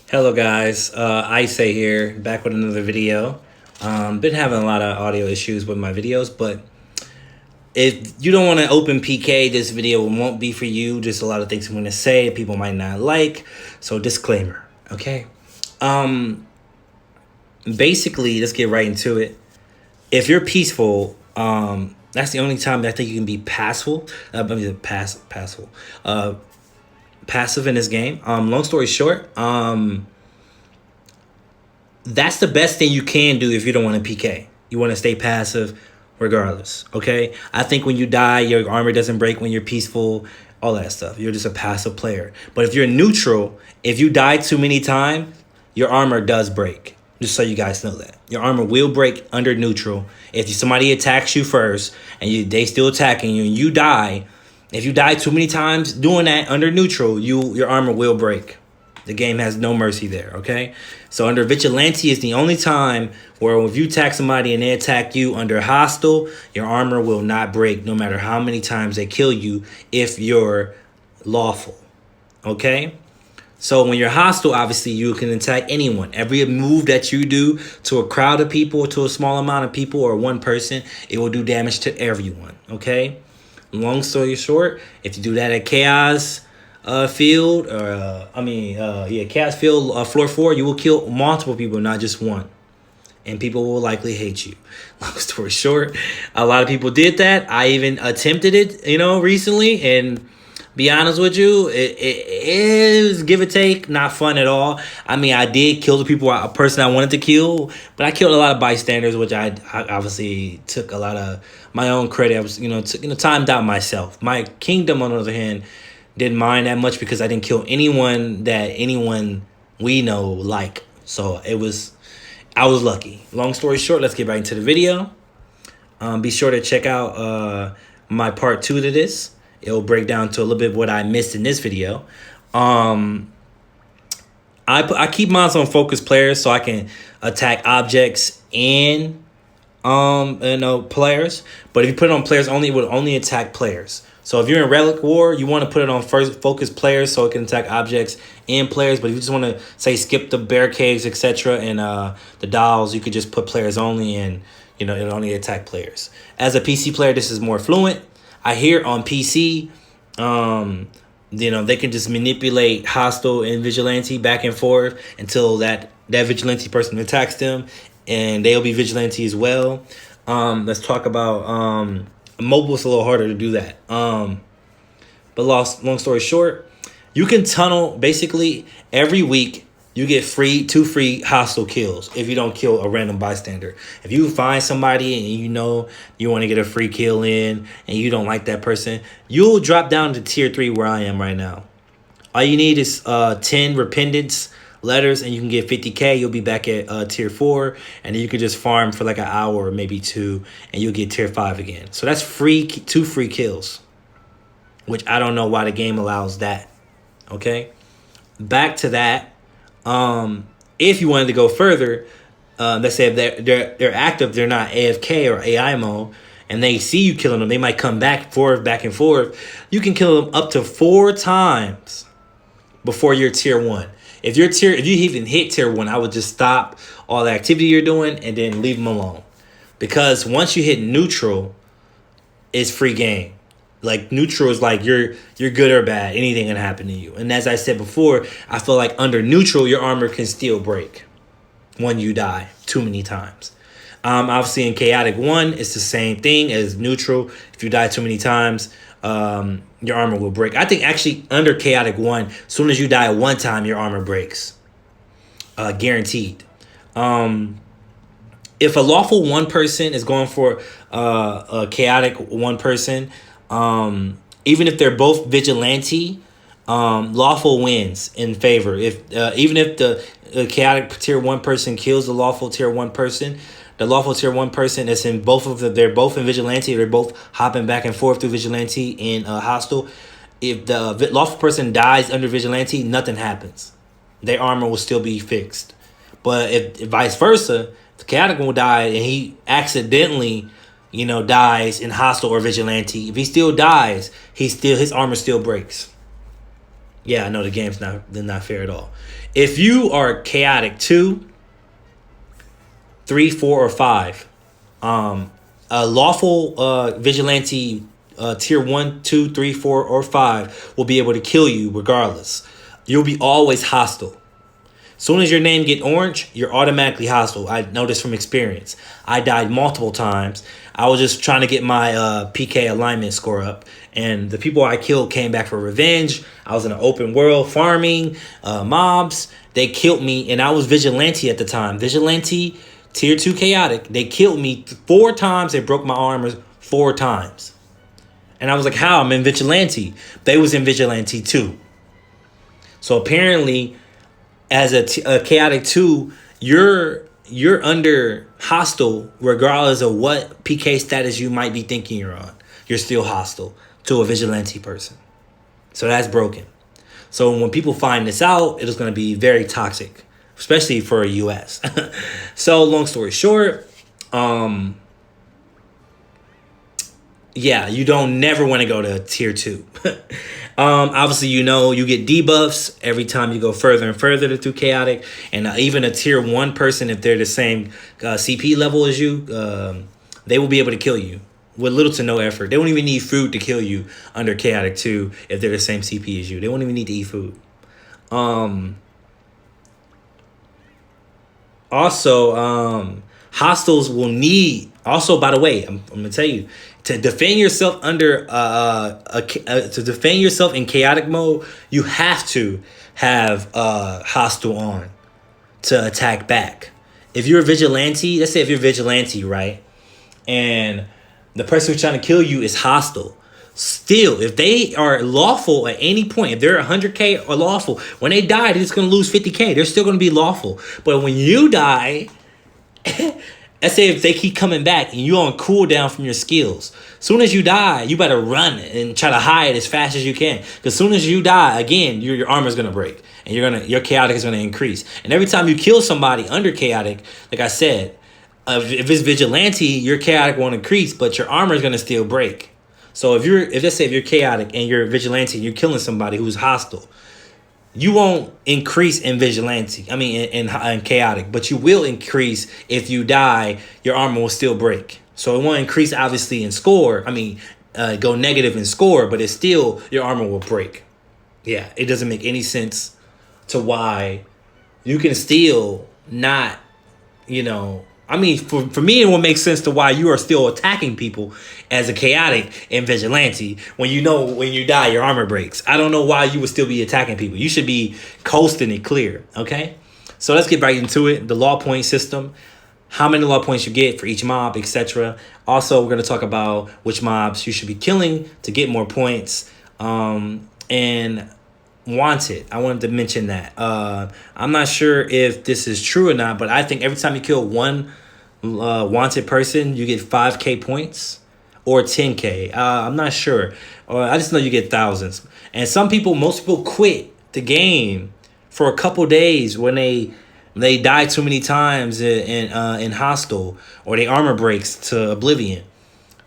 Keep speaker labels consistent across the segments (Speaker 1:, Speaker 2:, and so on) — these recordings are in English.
Speaker 1: Hello guys, Aisei here, back with another video. Been having a lot of audio issues with my videos, but if you don't want to open PK, this video won't be for you. Just a lot of things I'm going to say people might not like, so disclaimer, okay? Um, Basically, let's get right into it. If you're peaceful, that's the only time that I think you can be passful. Passful. Passive in this game. Long story short, that's the best thing you can do if you don't want to PK. You want to stay passive regardless, okay? I think when you die, your armor doesn't break when you're peaceful, all that stuff. You're just a passive player. But if you're neutral, if you die too many times, your armor does break. Just so you guys know that. Your armor will break under neutral. If somebody attacks you first and they still attacking you and you die, if you die too many times doing that under neutral, your armor will break. The game has no mercy there, okay? So under Vigilante is the only time where if you attack somebody and they attack you under hostile, your armor will not break no matter how many times they kill you if you're lawful, okay? So when you're hostile, obviously you can attack anyone. Every move that you do to a crowd of people, to a small amount of people, or one person, it will do damage to everyone, okay? Long story short, if you do that at Chaos field, or Chaos field floor 4, you will kill multiple people, not just one, and people will likely hate you. Long story short, a lot of people did that. I even attempted it, recently, and be honest with you, it is give or take, not fun at all. I mean, I did kill the people, a person I wanted to kill, but I killed a lot of bystanders, which I obviously took a lot of my own credit. I was, timed out myself. My kingdom, on the other hand, didn't mind that much because I didn't kill anyone that anyone we know like. So I was lucky. Long story short, let's get right into the video. Be sure to check out my part 2 to this. It'll break down to a little bit of what I missed in this video. I keep mine on focus players so I can attack objects and players. But if you put it on players only, it would only attack players. So if you're in Relic War, you want to put it on first focus players so it can attack objects and players. But if you just want to say skip the barricades, etc., and the dolls, you could just put players only, and it'll only attack players. As a PC player, this is more fluent. I hear on PC, they can just manipulate hostile and vigilante back and forth until that vigilante person attacks them, and they'll be vigilante as well. Let's talk about mobile's a little harder to do that. But long story short, you can tunnel basically every week. You get two free hostile kills if you don't kill a random bystander. If you find somebody and you want to get a free kill in and you don't like that person, you'll drop down to tier 3 where I am right now. All you need is 10 repentance letters and you can get 50k. You'll be back at tier 4, and then you can just farm for like an hour or maybe 2 and you'll get tier 5 again. So that's free, 2 free kills, which I don't know why the game allows that. Okay, back to that. If you wanted to go further, let's say if they're active, they're not AFK or AI mode, and they see you killing them, they might come back and forth. You can kill them up to 4 times before you're tier 1. If you even hit tier 1, I would just stop all the activity you're doing and then leave them alone, because once you hit neutral, it's free game. Like neutral is like you're good or bad. Anything can happen to you. And as I said before, I feel like under neutral, your armor can still break when you die too many times. Obviously in chaotic 1, it's the same thing as neutral. If you die too many times, your armor will break. I think actually under chaotic 1, as soon as you die 1 time, your armor breaks. Guaranteed. If a lawful 1 person is going for a chaotic 1 person, even if they're both vigilante, lawful wins in favor. If even if the chaotic tier 1 person kills the lawful tier 1 person, the lawful tier 1 person is in both of them. They're both in vigilante. They're both hopping back and forth through vigilante and hostile. If the lawful person dies under vigilante, nothing happens. Their armor will still be fixed. But if vice versa, the chaotic will die and he accidentally dies in hostile or vigilante. If he still dies, his armor still breaks. Yeah, I know the game's not fair at all. If you are chaotic 2, 3, 4, or 5, a lawful vigilante tier 1, 2, 3, 4, or 5 will be able to kill you regardless. You'll be always hostile. Soon as your name get orange, you're automatically hostile. I know this from experience. I died multiple times. I was just trying to get my PK alignment score up, and the people I killed came back for revenge. I was in an open world farming mobs. They killed me, and I was vigilante at the time. Vigilante, tier 2 chaotic. They killed me 4 times. They broke my armor 4 times. And I was like, how? I'm in vigilante. They was in vigilante too. So apparently, as a chaotic 2, you're under hostile regardless of what PK status you might be thinking you're on. You're still hostile to a vigilante person. So that's broken. So when people find this out, it is going to be very toxic, especially for a US. So long story short, yeah, you don't never want to go to tier 2. Obviously, you get debuffs every time you go further and further through chaotic, and even a tier 1 person, if they're the same CP level as you, they will be able to kill you with little to no effort. They won't even need food to kill you under chaotic 2 if they're the same CP as you. They won't even need to eat food. Also, hostiles will need. Also, by the way, I'm gonna tell you, to defend yourself to defend yourself in chaotic mode, you have to have hostile on to attack back. If you're a vigilante, let's say if you're vigilante, right, and the person who's trying to kill you is hostile, still, if they are lawful at any point, if they're 100K or lawful, when they die, they're just going to lose 50K. They're still going to be lawful. But when you die, let's say if they keep coming back and you're on cooldown from your skills, soon as you die, you better run and try to hide as fast as you can. Because soon as you die, again, your armor's going to break. And your chaotic is going to increase. And every time you kill somebody under chaotic, like I said, if it's vigilante, your chaotic won't increase, but your armor is going to still break. So if let's say if you're chaotic and you're vigilante and you're killing somebody who's hostile, you won't increase in vigilante. I mean, in chaotic, but you will increase if you die. Your armor will still break. So it won't increase obviously in score. I mean, go negative in score, but it's still your armor will break. Yeah, it doesn't make any sense to why you can still not, I mean, for me, it will make sense to why you are still attacking people as a chaotic and vigilante when when you die, your armor breaks. I don't know why you would still be attacking people. You should be coasting it clear, okay? So let's get right into it. The law point system, how many law points you get for each mob, etc. Also, we're going to talk about which mobs you should be killing to get more points. And wanted, I wanted to mention that. I'm not sure if this is true or not, but I think every time you kill one wanted person, you get 5K points or 10K. I'm not sure. I just know you get thousands. And most people quit the game for a couple days when they die too many times in hostile, or their armor breaks to oblivion.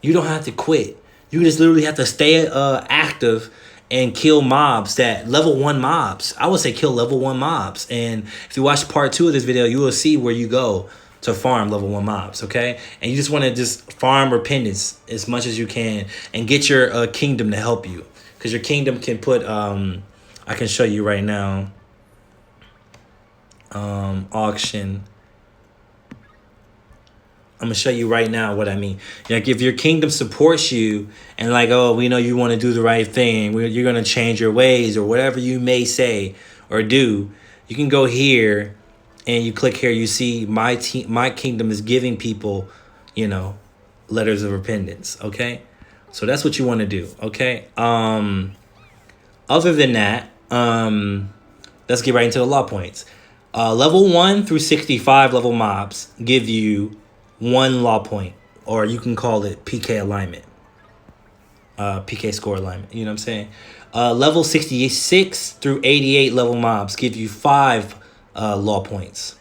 Speaker 1: You don't have to quit. You just literally have to stay active and kill mobs, that level 1 mobs. I would say kill level 1 mobs. And if you watch part 2 of this video, you will see where you go to farm level 1 mobs, okay? And you just want to just farm repentance as much as you can and get your kingdom to help you. Because your kingdom can put, I can show you right now, auction. I'm going to show you right now what I mean. Like, if your kingdom supports you and like, oh, we know you want to do the right thing, you're going to change your ways or whatever you may say or do, you can go here and you click here. You see my kingdom is giving people, letters of repentance, okay? So that's what you want to do, okay? Other than that, let's get right into the law points. Level 1 through 65 level mobs give you 1 law point, or you can call it PK alignment, PK score alignment. You know what I'm saying? Level 66 through 88 level mobs give you 5 law points.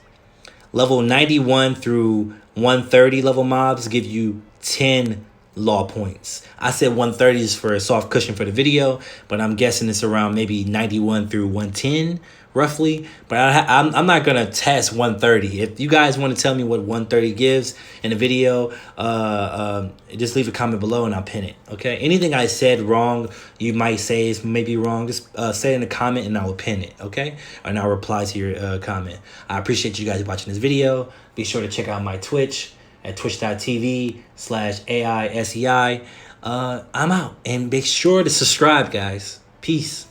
Speaker 1: Level 91 through 130 level mobs give you 10 law points. I said 130 is for a soft cushion for the video, but I'm guessing it's around maybe 91 through 110 roughly. But I'm not going to test 130. If you guys want to tell me what 130 gives in a video, just leave a comment below and I'll pin it. Okay, anything I said wrong, you might say is maybe wrong, just say it in a comment and I will pin it. Okay, and I'll reply to your comment. I appreciate you guys watching this video. Be sure to check out my Twitch at twitch.tv/AISEI. I'm out. And make sure to subscribe, guys. Peace.